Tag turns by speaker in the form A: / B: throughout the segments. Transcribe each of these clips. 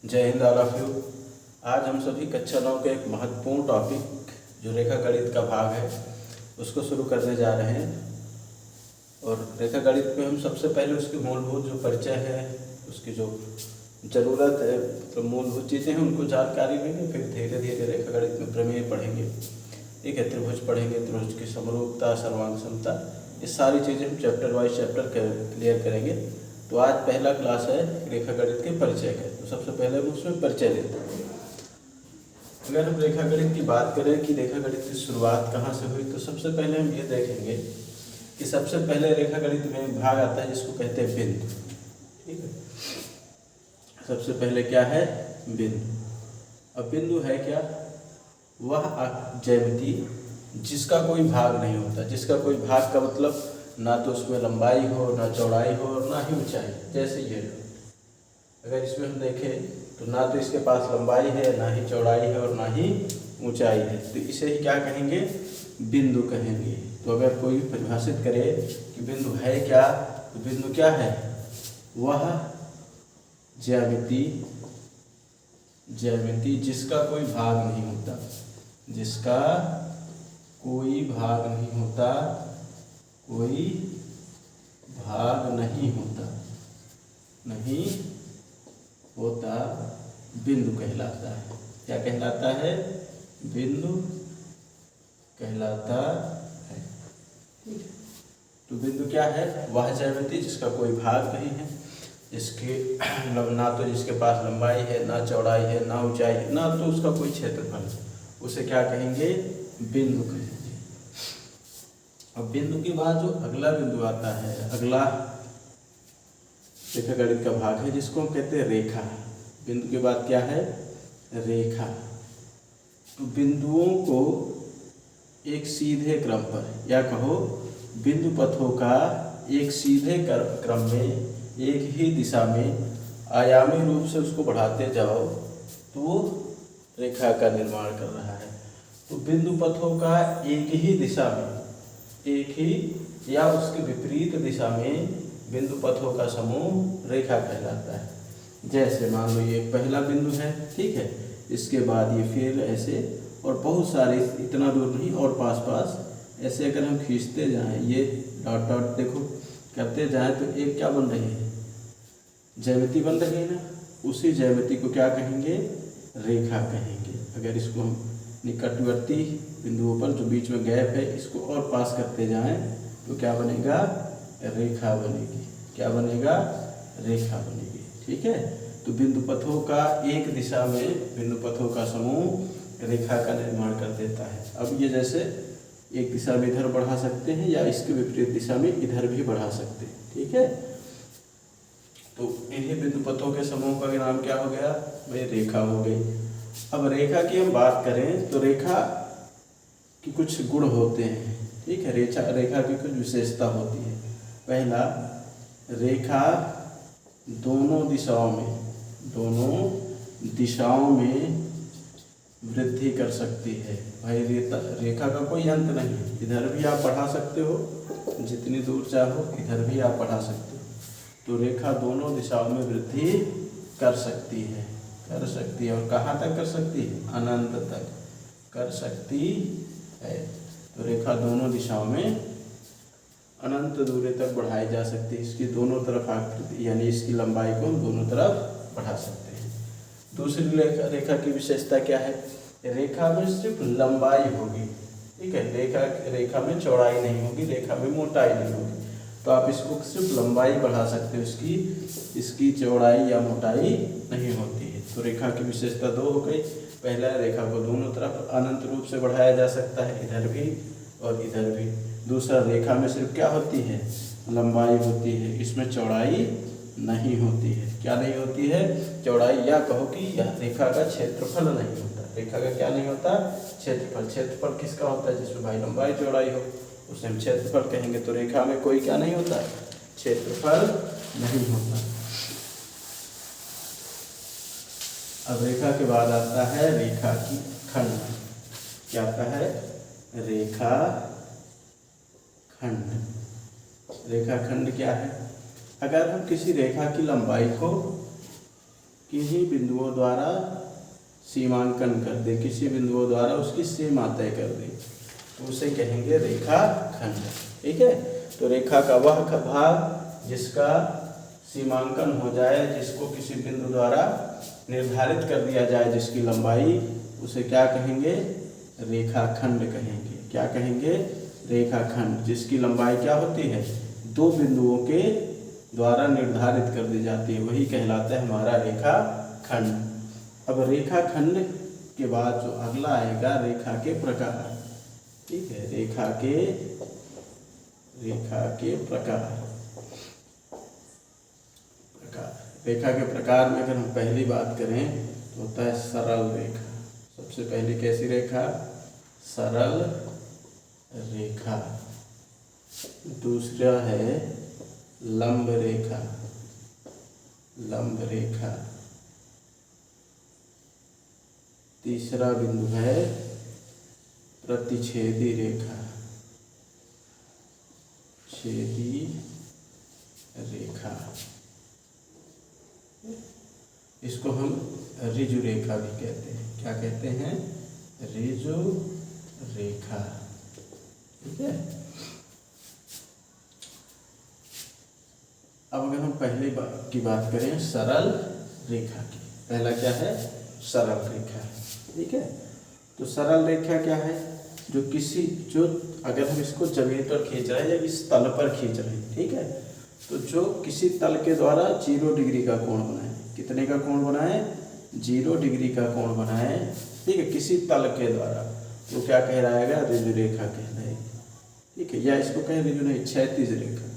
A: जय Hind all of you. आज हम सभी कक्षा 9 के एक महत्वपूर्ण टॉपिक जो रेखा गणित का भाग है उसको शुरू करने जा रहे हैं। और रेखा गणित में हम सबसे पहले उसकी मूलभूत जो परिचय है, उसकी जो ज़रूरत है, तो मूलभूत चीज़ें हैं उनको जानकारी लेंगे। फिर धीरे धीरे रेखा गणित में प्रमेय पढ़ेंगे, ठीक है, त्रिभुज पढ़ेंगे, त्रिभुज की समरूपता, सर्वांग समता, ये सारी चीज़ें हम चैप्टर वाइज चैप्टर क्लियर करेंगे। तो आज पहला क्लास है रेखा गणित के परिचय का। तो सबसे पहले हम उसमें परिचय लेते हैं। अगर हम रेखा गणित की बात करें कि रेखा गणित की शुरुआत कहाँ से हुई, तो सबसे पहले हम ये देखेंगे कि सबसे पहले रेखा गणित में एक भाग आता है जिसको कहते हैं बिंदु। ठीक है, सबसे पहले क्या है? बिंदु। अब बिंदु है क्या? वह ज्यामिति जिसका कोई भाग नहीं होता। जिसका कोई भाग का मतलब ना तो उसमें लंबाई हो, ना चौड़ाई हो, और ना ही ऊंचाई। जैसे ये अगर इसमें हम देखें तो ना तो इसके पास लंबाई है, ना ही चौड़ाई है, और ना ही ऊंचाई है, तो इसे ही क्या कहेंगे? बिंदु कहेंगे। तो अगर कोई परिभाषित करे कि बिंदु है क्या, तो बिंदु क्या है? वह ज्यामिति जिसका कोई भाग नहीं होता। जिसका कोई भाग नहीं होता, कोई भाग नहीं होता, बिंदु कहलाता है। क्या कहलाता है? बिंदु कहलाता है। ठीक है, तो बिंदु क्या है? वह ज्यामिति जिसका कोई भाग नहीं है, जिसके ना तो जिसके पास लंबाई है, ना चौड़ाई है, ना ऊंचाई है, ना तो उसका कोई क्षेत्रफल है, उसे क्या कहेंगे? बिंदु कहेंगे। अब बिंदु के बाद जो अगला बिंदु आता है, अगला रेखा गणित का भाग है जिसको हम कहते हैं रेखा। बिंदु के बाद क्या है? रेखा। तो बिंदुओं को एक सीधे क्रम पर, या कहो बिंदु पथों का एक सीधे क्रम में, एक ही दिशा में आयामी रूप से उसको बढ़ाते जाओ तो वो रेखा का निर्माण कर रहा है। तो बिंदु पथों का एक ही दिशा में, एक ही या उसके विपरीत दिशा में बिंदु पथों का समूह रेखा कहलाता है। जैसे मान लो ये पहला बिंदु है, ठीक है, इसके बाद ये फिर ऐसे, और बहुत सारे, इतना दूर नहीं और पास पास ऐसे अगर हम खींचते जाएं, ये डॉट डॉट देखो करते जाएं, तो एक क्या बन रही है? ज्यामिति बन रही है ना। उसी ज्यामिति को क्या कहेंगे? रेखा कहेंगे। अगर इसको हम निकटवर्ती बिंदुओं पर जो बीच में गैप है इसको और पास करते जाएं तो क्या बनेगा? रेखा बनेगी। क्या बनेगा? रेखा बनेगी। ठीक है, तो बिंदु पथों का एक दिशा में बिंदु पथों का समूह रेखा का निर्माण कर देता है। अब ये जैसे एक दिशा में इधर बढ़ा सकते हैं या इसके विपरीत दिशा में इधर भी बढ़ा सकते हैं। ठीक है, तो इन्हीं बिंदु पथों के समूह का नाम क्या हो गया भाई? रेखा हो गई। अब रेखा की हम बात करें तो रेखा की कुछ गुण होते हैं। ठीक है, रेखा की कुछ विशेषता होती है। पहला, रेखा दोनों दिशाओं में वृद्धि कर सकती है। भाई रेखा का कोई अंत नहीं है, इधर भी आप बढ़ा सकते हो, जितनी दूर चाहो इधर भी आप बढ़ा सकते हो। तो रेखा दोनों दिशाओं में वृद्धि कर सकती है। और कहाँ तक कर सकती है? अनंत तक कर सकती है। तो रेखा दोनों दिशाओं में अनंत दूरी तक बढ़ाई जा सकती है। इसकी दोनों तरफ आकृति यानी इसकी लंबाई को हम दोनों तरफ बढ़ा सकते हैं। दूसरी रेखा की विशेषता क्या है? रेखा में सिर्फ लंबाई होगी। ठीक है, रेखा में चौड़ाई नहीं होगी, रेखा में मोटाई नहीं होगी। तो आप इसको सिर्फ लंबाई बढ़ा सकते हो, इसकी चौड़ाई या मोटाई नहीं होती है। तो रेखा की विशेषता दो हो गई। पहला, रेखा को दोनों तरफ अनंत रूप से बढ़ाया जा सकता है, इधर भी और इधर भी। दूसरा, रेखा में सिर्फ क्या होती है? लंबाई होती है, इसमें चौड़ाई नहीं होती है। क्या नहीं होती है? चौड़ाई, या कहो कि यह रेखा का क्षेत्रफल नहीं होता। रेखा का क्या नहीं होता? क्षेत्रफल। क्षेत्रफल किसका होता है? जिसमें भाई लंबाई चौड़ाई हो, उसे हम क्षेत्रफल कहेंगे। तो रेखा में कोई क्या नहीं होता? क्षेत्रफल नहीं होता। अब रेखा के बाद आता है रेखा की खंड। क्या आता है? रेखा खंड। रेखा खंड क्या है? अगर हम किसी रेखा की लंबाई को किन्हीं बिंदुओं द्वारा सीमांकन कर दें, किसी बिंदुओं द्वारा उसकी सीमा तय कर दें, तो उसे कहेंगे रेखाखंड। ठीक है, तो रेखा का वह भाग जिसका सीमांकन हो जाए, जिसको किसी बिंदु द्वारा निर्धारित कर दिया जाए, जिसकी लंबाई, उसे क्या कहेंगे? रेखाखंड कहेंगे। क्या कहेंगे? रेखाखंड। जिसकी लंबाई क्या होती है? दो बिंदुओं के द्वारा निर्धारित कर दी जाती है, वही कहलाता है हमारा रेखाखंड। अब रेखाखंड के बाद जो अगला आएगा, रेखा के प्रकार। ठीक है, रेखा के प्रकार। रेखा के प्रकार में अगर हम पहली बात करें तो होता है सरल रेखा। सबसे पहली कैसी रेखा? सरल रेखा। दूसरा है लंब रेखा। लंब रेखा। तीसरा बिंदु है प्रतिच्छेदी रेखा। छेदी रेखा। इसको हम ऋजु रेखा भी कहते हैं। क्या कहते हैं? ऋजु रेखा। ठीक है। अब अगर हम पहले की बात करें सरल रेखा की, पहला क्या है? सरल रेखा। ठीक है, तो सरल रेखा क्या है? जो अगर हम इसको जमीन पर खींच रहे हैं या इस तल पर खींच रहे हैं, ठीक है, तो जो किसी तल के द्वारा 0 डिग्री का कोण बनाए। कितने का कोण बनाए? 0 डिग्री का कोण बनाए। ठीक है, किसी तल के द्वारा, तो क्या कहलाएगा? ऋजु रेखा कहलाएगी। ठीक है, या इसको कहें ऋजु नहीं, क्षैतिज रेखा।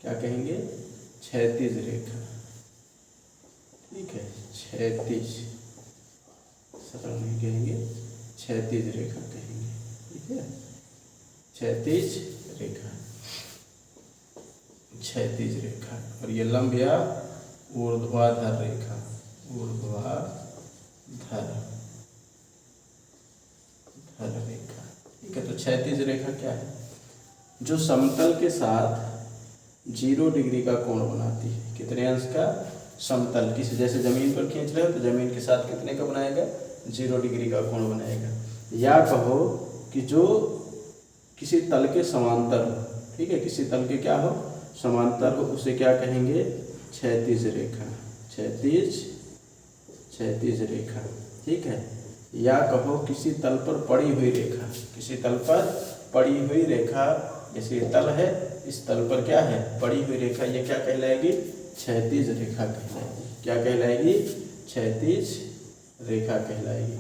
A: क्या कहेंगे? क्षैतिज रेखा। ठीक है, क्षैतिज, सरल नहीं कहेंगे, क्षैतिज रेखा कहेंगे। ठीक है, क्षैतिज रेखा। क्षैतिज रेखा। और ये लंब या ऊर्ध्वाधर रेखा। ऊर्ध्वाधर रेखा। ठीक है, तो क्षैतिज रेखा क्या है? जो समतल के साथ 0 डिग्री का कोण बनाती है। कितने अंश का? समतल, किसी जैसे जमीन पर खींच रहे हो तो जमीन के साथ कितने का बनाएगा? 0 डिग्री का कोण बनाएगा। या कहो कि जो किसी तल के समांतर हो। ठीक है, किसी तल के क्या हो? समांतर हो, उसे क्या कहेंगे? क्षैतिज रेखा। क्षैतिज रेखा। ठीक है, या कहो किसी तल पर पड़ी हुई रेखा। किसी तल पर पड़ी हुई रेखा, जैसे ये तल है, इस तल पर क्या है? पड़ी हुई रेखा। ये क्या कहलाएगी? क्षैतिज रेखा कहलाएगी। क्या कहलाएगी? क्षैतिज रेखा कहलाएगी।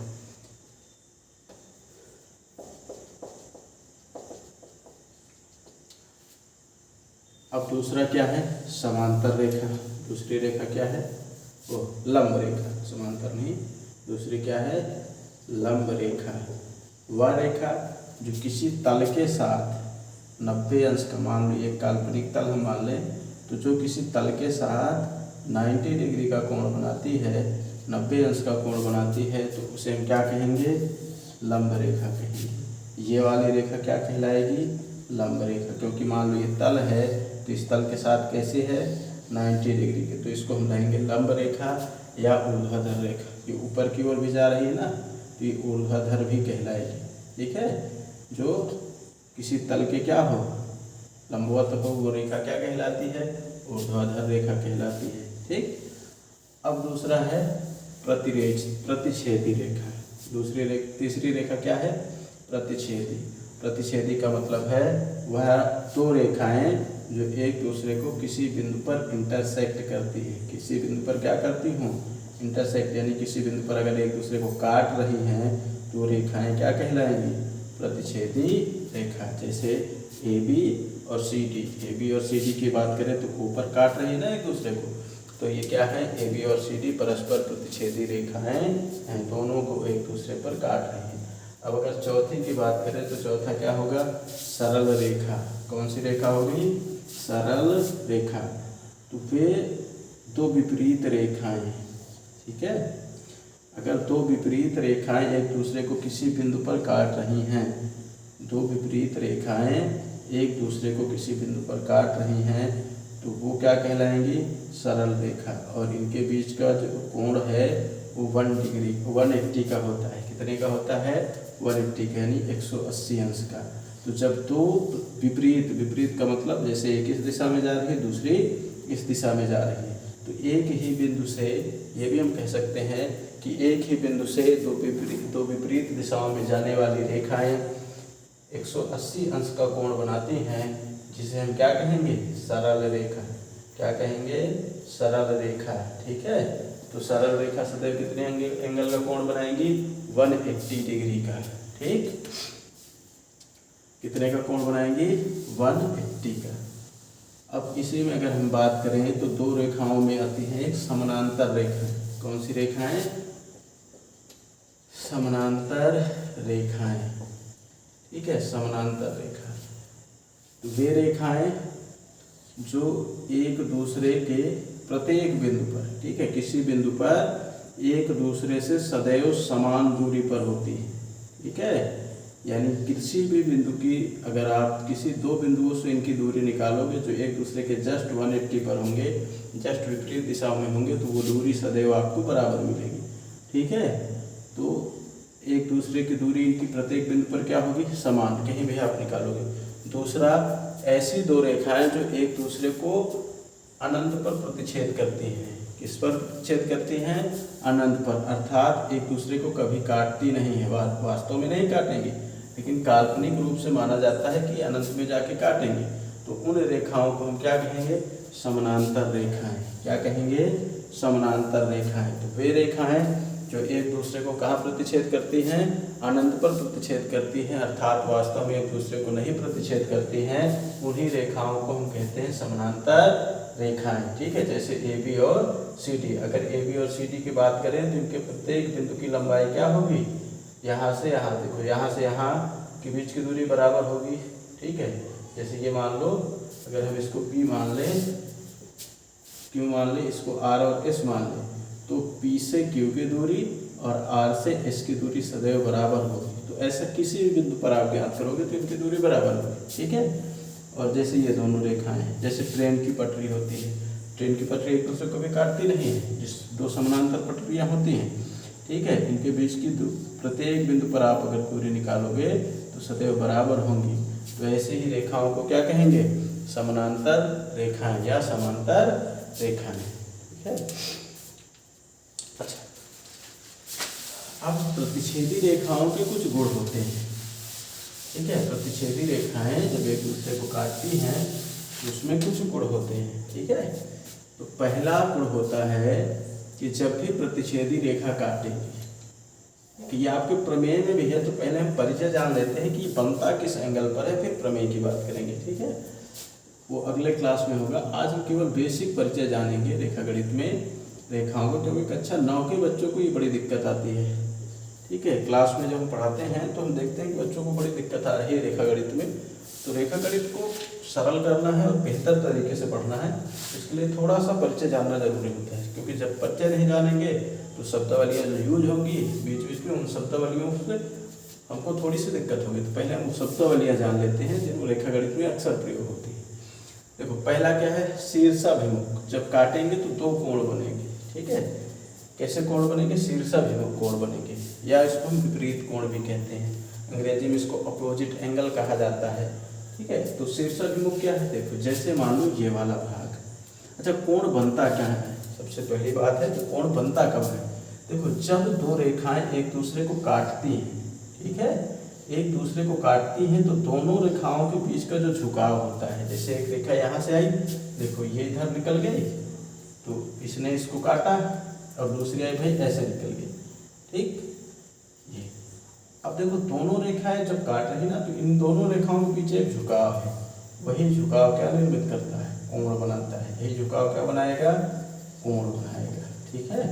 A: अब दूसरा क्या है? समांतर रेखा। दूसरी रेखा क्या है? वो लंब रेखा। समांतर नहीं, दूसरी क्या है? लंब रेखा। वह रेखा जो किसी तल के साथ 90 अंश का, मान लो एक काल्पनिक तल हम मान लें, तो जो किसी तल के साथ 90 डिग्री का कोण बनाती है, 90 अंश का कोण बनाती है, तो उसे हम क्या कहेंगे? लंब रेखा कहेंगे। ये वाली रेखा क्या कहलाएगी? लंब रेखा। क्योंकि मान लो ये तल है, तो इस तल के साथ कैसे है? 90 डिग्री के, तो इसको हम कहेंगे लंब रेखा या ऊर्ध्वाधर रेखा। ये ऊपर की ओर भी जा रही है ना, तो ये ऊर्ध्वाधर भी कहलाएगी। ठीक है, जो किसी तल के क्या हो? लंबवत हो, वो रेखा क्या कहलाती है? ऊर्ध्वाधर रेखा कहलाती है। ठीक। अब दूसरा है प्रतिच्छेदी रेखा। तीसरी रेखा क्या है? प्रतिच्छेदी। प्रतिच्छेदी का मतलब है वह दो रेखाएं जो एक दूसरे को किसी बिंदु पर इंटरसेक्ट करती है। किसी बिंदु पर क्या करती हूँ? इंटरसेक्ट, यानी किसी बिंदु पर अगर एक दूसरे को काट रही हैं तो रेखाएं क्या कहलाएंगी? प्रतिच्छेदी रेखा। जैसे AB और CD। AB और CD की बात करें तो ऊपर काट रही है ना एक दूसरे को, तो ये क्या है? AB और CD परस्पर प्रतिच्छेदी रेखाएं हैं, दोनों को एक दूसरे पर काट रही हैं। अब अगर चौथी की बात करें तो चौथा क्या होगा? सरल रेखा। कौन सी रेखा होगी? सरल रेखा। तो वे दो विपरीत रेखाएं, ठीक है, अगर दो विपरीत रेखाएं एक दूसरे को किसी बिंदु पर काट रही हैं, दो विपरीत रेखाएं एक दूसरे को किसी बिंदु पर काट रही हैं, तो वो क्या कहलाएंगी, सरल रेखा। और इनके बीच का जो कोण है वो 1 डिग्री 180 का होता है। कितने का होता है, 180 का, यानी 180 अंश का। तो जब दो विपरीत का मतलब जैसे एक इस दिशा में जा रही है, दूसरी इस दिशा में जा रही है, तो एक ही बिंदु से, ये भी हम कह सकते हैं कि एक ही बिंदु से दो विपरीत दिशाओं में जाने वाली रेखाएं 180 अंश का कोण बनाती हैं, जिसे हम क्या कहेंगे, सरल रेखा। क्या कहेंगे, सरल रेखा। ठीक है, तो सरल रेखा सदैव कितने एंगल का कोण बनाएंगी, 180 डिग्री का। ठीक, कितने का कोण बनाएंगी, 180 का। अब इसी में अगर हम बात करें तो दो रेखाओं में आती है एक समानांतर रेखा। कौन सी रेखाएं, समानांतर रेखाएं। ठीक है, समानांतर रेखा वे रेखाएं जो एक दूसरे के प्रत्येक बिंदु पर, ठीक है, किसी बिंदु पर एक दूसरे से सदैव समान दूरी पर होती है। ठीक है, यानी किसी भी बिंदु की, अगर आप किसी दो बिंदुओं से इनकी दूरी निकालोगे जो एक दूसरे के जस्ट 180 पर होंगे, जस्ट विपरीत दिशा में होंगे, तो वो दूरी सदैव आपको बराबर मिलेगी। ठीक है, तो एक दूसरे की दूरी इनकी प्रत्येक बिंदु पर क्या होगी, समान, कहीं भी आप निकालोगे। दूसरा, ऐसी दो रेखाएं जो एक दूसरे को अनंत पर प्रतिच्छेद करती हैं। किस पर प्रतिच्छेद करती हैं, अनंत पर, अर्थात एक दूसरे को कभी काटती नहीं है। वास्तव में नहीं काटेंगी, लेकिन काल्पनिक रूप से माना जाता है कि अनंत में जाके काटेंगे। तो उन रेखाओं को हम क्या कहेंगे, समानांतर रेखाएं। क्या कहेंगे, समानांतर रेखाएं। तो वे रेखाएं जो एक दूसरे को कहाँ प्रतिच्छेद करती हैं, अनंत पर प्रतिच्छेद करती हैं, अर्थात वास्तव में एक दूसरे को नहीं प्रतिच्छेद करती हैं, उन्हीं रेखाओं को हम कहते हैं समानांतर रेखाएं। ठीक है, जैसे AB और CD। अगर AB और CD की बात करें तो इनके प्रत्येक बिंदु की लंबाई क्या होगी, यहाँ से यहाँ, देखो यहाँ से यहाँ के बीच की दूरी बराबर होगी। ठीक है, जैसे ये मान लो, अगर हम इसको P मान लें, Q मान लें, इसको R और S मान लें, तो P से Q की दूरी और R से S की दूरी सदैव बराबर होगी। तो ऐसा किसी भी बिंदु पर आप ज्ञात करोगे तो इनकी दूरी बराबर होगी। ठीक है, और जैसे ये दोनों रेखाएं हैं, जैसे ट्रेन की पटरी होती है, ट्रेन की पटरी एक दूसरे को भी काटती नहीं है, जिस दो समानांतर पटरियां होती हैं। ठीक है, इनके बीच की प्रत्येक बिंदु पर आप अगर दूरी निकालोगे तो सदैव बराबर होंगी। तो ऐसे ही रेखाओं को क्या कहेंगे, समानांतर रेखाएं या समांतर रेखाएं। ठीक है, अच्छा, अब प्रतिच्छेदी रेखाओं के कुछ गुण होते हैं। ठीक है, प्रतिच्छेदी रेखाएं जब एक दूसरे को काटती हैं तो उसमें कुछ गुण होते हैं। ठीक है, तो पहला गुण होता है कि जब भी प्रतिच्छेदी रेखा काटेंगे, कि ये आपके प्रमेय में भी है, तो पहले हम परिचय जान लेते हैं कि बनता किस एंगल पर है, फिर प्रमेय की बात करेंगे। ठीक है, वो अगले क्लास में होगा। आज हम केवल बेसिक परिचय जानेंगे रेखा गणित में रेखाओं को, क्योंकि कक्षा 9 के बच्चों को ये बड़ी दिक्कत आती है। ठीक है, क्लास में जब हम पढ़ाते हैं तो हम देखते हैं कि बच्चों को बड़ी दिक्कत आ रही है रेखा गणित में। तो रेखा गणित को सरल करना है और बेहतर तरीके से पढ़ना है, इसके लिए थोड़ा सा परिचय जानना जरूरी होता है। क्योंकि जब परिचय नहीं जानेंगे तो शब्दावलियाँ जो यूज होंगी बीच बीच में, उन शब्दावलियों से हमको थोड़ी सी दिक्कत होगी। तो पहले हम शब्दावलियाँ जान लेते हैं जिनको रेखा गणित में अक्सर प्रयोग होती है। देखो, पहला क्या है, शीर्षाभिमुख। जब काटेंगे तो दो कोण बनेंगे। ठीक है, कैसे कोण बनेंगे, शीर्षाभिमुख कोण बनेंगे, या इसको हम विपरीत कोण भी कहते हैं। अंग्रेजी में इसको अपोजिट एंगल कहा जाता है। ठीक है, तो शीर्षाभिमुख क्या है, देखो जैसे मान लो ये वाला भाग। अच्छा, कोण बनता क्या है, सबसे पहली बात है कि कोण बनता कब है। देखो, जब दो रेखाएं एक दूसरे को काटती हैं, ठीक है, एक दूसरे को काटती हैं, तो दोनों रेखाओं के बीच का जो झुकाव होता है, जैसे एक रेखा यहाँ से आई, देखो ये इधर निकल गई, तो इसने इसको काटा, और दूसरी आई भाई ऐसे निकल गई। ठीक, ये अब देखो दोनों रेखाएं जब काट रही ना, तो इन दोनों रेखाओं के पीछे एक झुकाव है। वही झुकाव क्या निर्मित करता है, कोण बनाता है। यही झुकाव क्या बनाएगा, कोण बनाएगा। ठीक है,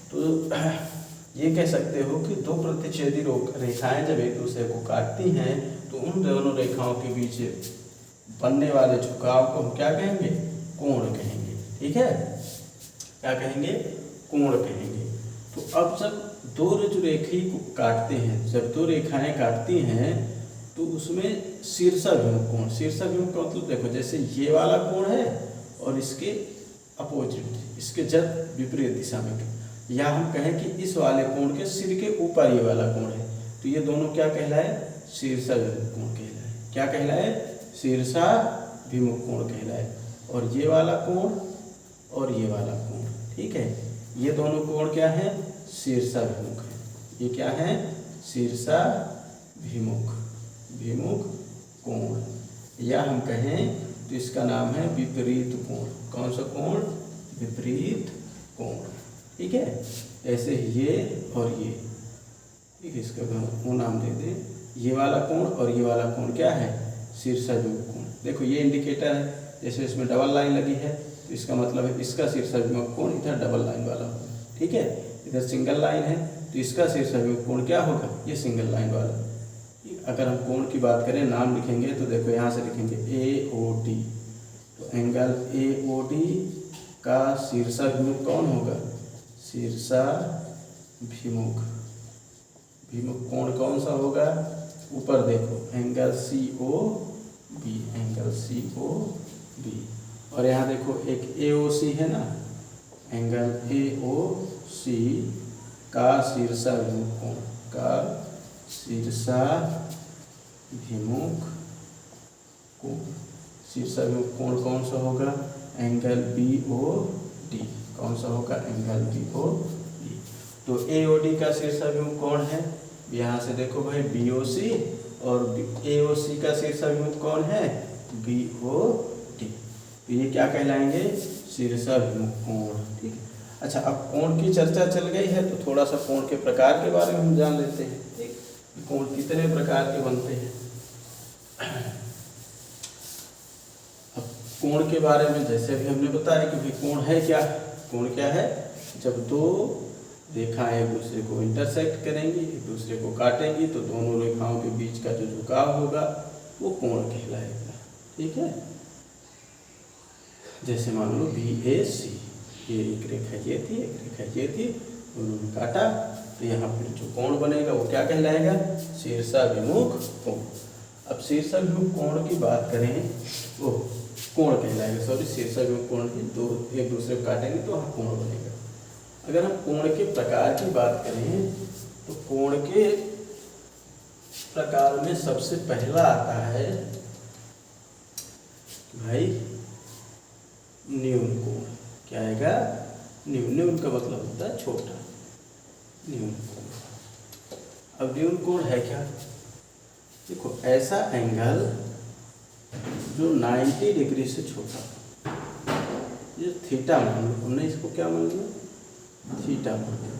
A: तो ये कह सकते हो कि दो प्रतिच्छेदी रेखाएं जब एक दूसरे को काटती हैं तो उन दोनों रेखाओं के बीच बनने वाले झुकाव को हम क्या कहेंगे, कोण कहेंगे। ठीक है, क्या कहेंगे, कोण कहेंगे। तो अब जब दो जो रेखी को काटते हैं, जब दो रेखाएं काटती हैं तो उसमें शीर्षाभिमुख कोण, शीर्षाभिमुख का मतलब देखो जैसे ये वाला कोण है और इसके अपोजिट, इसके जब विपरीत दिशा में, या हम कहें कि इस वाले कोण के सिर के ऊपर ये वाला कोण है, तो ये दोनों क्या कहलाए, शीर्षाभिमुख कोण कहलाए। क्या कहलाए, शीर्षाभिमुख कोण कहलाए। और ये वाला कोण और ये वाला कोण, ठीक है, ये दोनों कोण क्या है, शीर्षाभिमुख है। ये क्या है, शीर्षाभिमुख भिमुख कोण, या हम कहें तो इसका नाम है विपरीत कोण। कौन सा कोण, विपरीत कोण, ठीक है। ऐसे ये और ये, ठीक है, इसका वो नाम दे दे, ये वाला कोण और ये वाला कोण क्या है, शीर्षाभिमुख कोण। देखो ये इंडिकेटर है, जैसे इसमें डबल लाइन लगी है तो इसका मतलब है इसका शीर्षाभिमुख कोण इधर डबल लाइन वाला होगा, ठीक है। इधर सिंगल लाइन है तो इसका शीर्षाभिमुख कोण क्या होगा, ये सिंगल लाइन वाला। अगर हम कोण की बात करें, नाम लिखेंगे तो देखो यहाँ से लिखेंगे AOD, तो एंगल AOD का शीर्षाभिमुख कौन होगा, शीर्षाभिमुख भिमुख कोण कौन सा होगा, ऊपर देखो एंगल COB, एंगल COB। और यहाँ देखो एक AOC है ना, एंगल AOC का शीर्षाभिमुख कोण, का शीर्षाभिमुख कोण, शीर्षाभिमुख कोण कौन सा होगा, एंगल BOD। कौन सा होगा, एंगल BOD। तो AOD का शीर्षाभिमुख कौन है, यहाँ से देखो भाई BOC, और AOC का शीर्षाभिमुख कौन है, BOD। तो ये क्या कहलाएंगे, शीर्षाभिमुख कोण, ठीक है। अच्छा, अब कोण की चर्चा चल गई है तो थोड़ा सा कोण के प्रकार के बारे में हम जान लेते हैं, ठीक। कोण कितने प्रकार के बनते हैं। अब कोण के बारे में जैसे अभी हमने बताया कि भाई कोण है क्या, कोण क्या है, जब दो रेखाएं एक दूसरे को इंटरसेक्ट करेंगी, एक दूसरे को काटेंगी, तो दोनों रेखाओं के बीच का जो झुकाव होगा वो कोण कहलाएगा, ठीक है। जैसे मान लो BAC, ये एक रेखा ये थी, एक रेखा ये थी, दोनों ने काटा, तो यहाँ फिर जो कोण बनेगा वो क्या कहलाएगा, शीर्षाभिमुख कोण। अब शीर्षाभिमुख कोण की बात करें, वो कोण कहलाएगा, सॉरी, शीर्षाभिमुख कोण की दो एक दूसरे को काटेंगे तो वहाँ कोण बनेगा। अगर हम कोण के प्रकार की बात करें तो कोण के प्रकार में सबसे पहला आता है भाई न्यून कोण। क्या आएगा, न्यून। न्यून का मतलब होता है छोटा, न्यून कोण। अब न्यून कोण है क्या, देखो ऐसा एंगल जो 90 डिग्री से छोटा, ये थीटा मान लो, हमने इसको क्या मान लिया, थीटा मान लिया,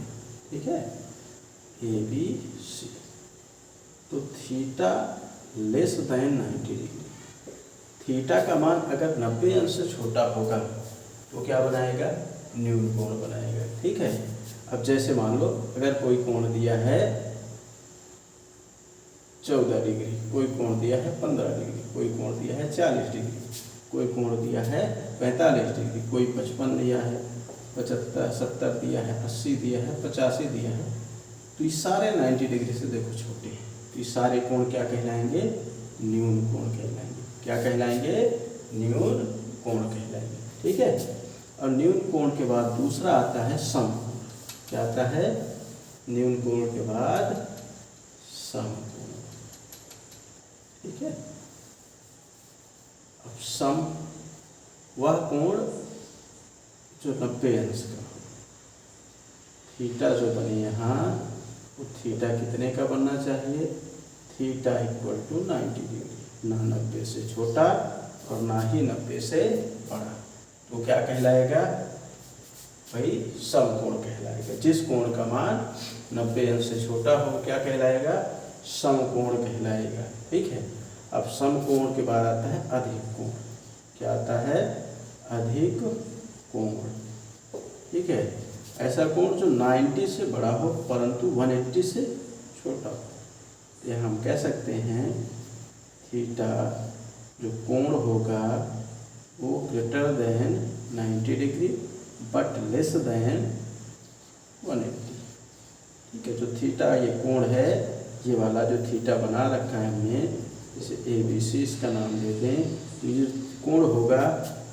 A: ठीक है, ABC। तो theta less than 90 degree, theta का मान अगर 90 अंश से छोटा होगा तो क्या बनाएगा, न्यून कोण बनाएगा, ठीक है। अब जैसे मान लो अगर कोई कोण दिया है 14 डिग्री, कोई कोण दिया है 15 डिग्री, कोई कोण दिया है 40 डिग्री, कोई कोण दिया है 45 डिग्री, कोई 55 दिया है, 75 70 दिया है, 80 दिया है, 85 दिया है, तो ये सारे 90 डिग्री से देखो छोटे हैं, तो ये सारे कोण क्या कहलाएंगे, न्यून कोण कहलाएंगे। क्या कहलाएंगे, न्यून कोण कहलाएंगे, ठीक है। और न्यून कोण के बाद दूसरा आता है समकोण। क्या आता है, न्यून कोण के बाद समकोण, ठीक है। अब सम वह कोण जो 90 अंश का, थीटा जो बने यहाँ, वो थीटा कितने का बनना चाहिए, थीटा इक्वल टू 90 डिग्री, ना 90 से छोटा और ना ही 90 से बड़ा, तो क्या कहलाएगा भाई, समकोण कहलाएगा। जिस कोण का मान 90 अंश से छोटा हो क्या कहलाएगा, समकोण कहलाएगा, ठीक है। अब समकोण के बाद आता है अधिक कोण। क्या आता है, अधिक कोण, ठीक है। ऐसा कोण जो 90 से बड़ा हो परंतु 180 से छोटा हो। यह हम कह सकते हैं थीटा जो कोण होगा वो greater than 90 degree but less than 180, ठीक है। जो थीटा ये कोण है, ये वाला जो थीटा बना रखा है हमने, इसे ABC इसका नाम दे दें, तो ये कोण होगा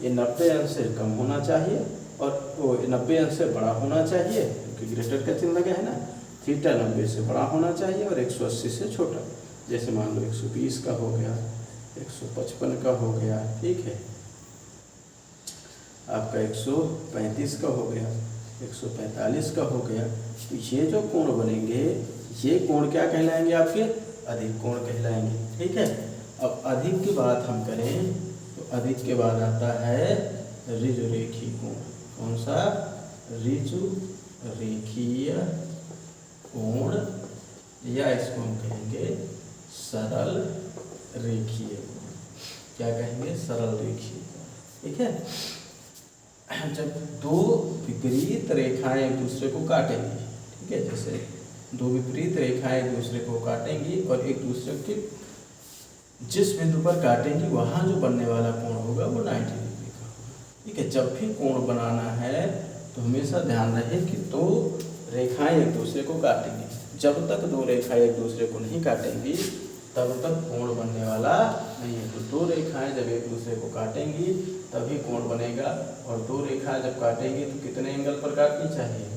A: ये 90 अंश से कम होना चाहिए और वो 90 अंश से बड़ा होना चाहिए, क्योंकि ग्रेटर का चिन्ह लगा है ना। थीटा 90 से बड़ा होना चाहिए और 180 से छोटा। जैसे मान लो 120 का हो गया, 155 का हो गया, ठीक है, आपका 135 का हो गया, 145 का हो गया। तो ये जो कोण बनेंगे ये कोण क्या कहलाएंगे? आपके अधिक कोण कहलाएंगे, ठीक है। अब अधिक की बात हम करें तो अधिक के बाद आता है ऋजुरेखीय कोण। कौन सा? ऋजुरेखीय कोण, या इसको हम कहेंगे सरल रेखीय कोण। क्या कहेंगे? सरल रेखीय कोण, ठीक है। जब दो विपरीत रेखाएं एक दूसरे को काटेंगी, ठीक है, जैसे दो विपरीत रेखाएं एक दूसरे को काटेंगी और एक दूसरे के जिस बिंदु पर काटेंगी वहाँ जो बनने वाला कोण होगा वो 90 डिग्री का होगा, ठीक है। जब भी कोण बनाना है तो हमेशा ध्यान रहे कि दो रेखाएं एक दूसरे को काटेंगी। जब तक दो रेखाएं एक दूसरे को नहीं काटेंगी तब तक कोण बनने वाला नहीं है। तो दो रेखाएं जब एक दूसरे को काटेंगी तभी कोण बनेगा, और दो रेखाएं जब काटेंगी तो कितने एंगल पर काटनी चाहिए?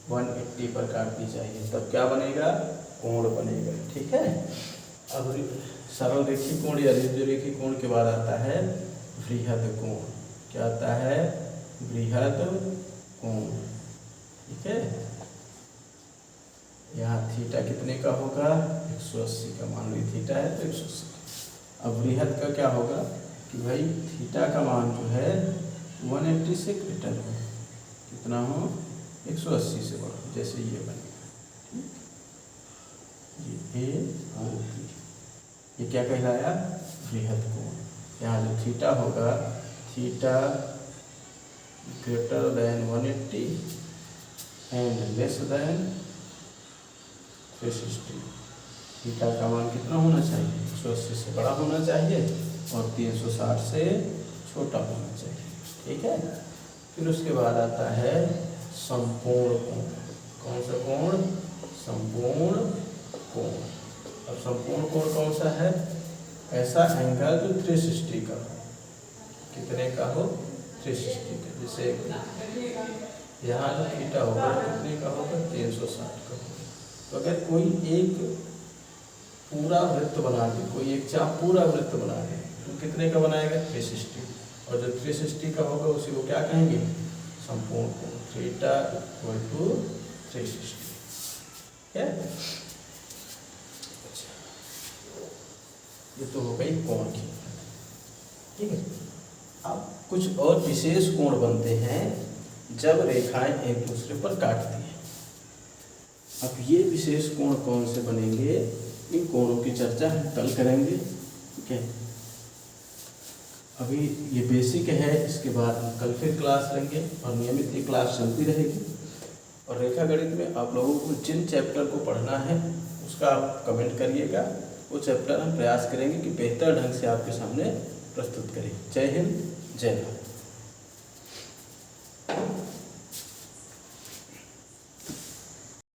A: 180 पर काटनी चाहिए, तब क्या बनेगा? कोण बनेगा, ठीक है। अब सरल रेखीय कोण या ऋजुरेखीय कोण के बाद आता है बृहद कोण। क्या आता है? बृहद कोण, ठीक है। यहाँ थीटा कितने का होगा? 180 का। मान लो थीटा है तो 180। अब बृहद का क्या होगा कि भाई थीटा का मान जो है 180 से ग्रेटर हो, कितना हो? 180 से बड़ा, जैसे ये बनेगा, ठीक। ये A O B, ये क्या कहलाया? बृहद कोण। यहाँ जो थीटा होगा, theta greater than 180 and less than 360। Theta का मान कितना होना चाहिए? 180 से बड़ा होना चाहिए और 360 से छोटा होना चाहिए, ठीक है। फिर उसके बाद आता है संपूर्ण कोण। कौन सा कोण? संपूर्ण कोण। अब संपूर्ण कोण कौन सा है? ऐसा एंगल जो 360 का हो। कितने का हो? 360 का। जैसे यहाँ जो थीटा होगा कितने का होगा? 360 का होगा। तो अगर कोई एक पूरा वृत्त बना दे, कोई एक चाप पूरा वृत्त बना दे, तो कितने का बनाएगा? 360। और जो 360 का होगा उसी को क्या कहेंगे? संपूर्ण कोण। थीटा इक्वल टू 360, क्या? अच्छा, ये तो हो गई कोण की, ठीक है। अब कुछ और विशेष कोण बनते हैं जब रेखाएं एक दूसरे पर काटती हैं। अब ये विशेष कोण कौन से बनेंगे? इन कोणों की चर्चा हम कल करेंगे, ठीक है। अभी ये बेसिक है, इसके बाद हम कल फिर क्लास लेंगे और नियमित ये क्लास चलती रहेगी। और रेखा गणित में आप लोगों को जिन चैप्टर को पढ़ना है उसका आप कमेंट करिएगा। वो चैप्टर हम प्रयास करेंगे कि बेहतर ढंग से आपके सामने प्रस्तुत करें। जय हिंद, जय भारत।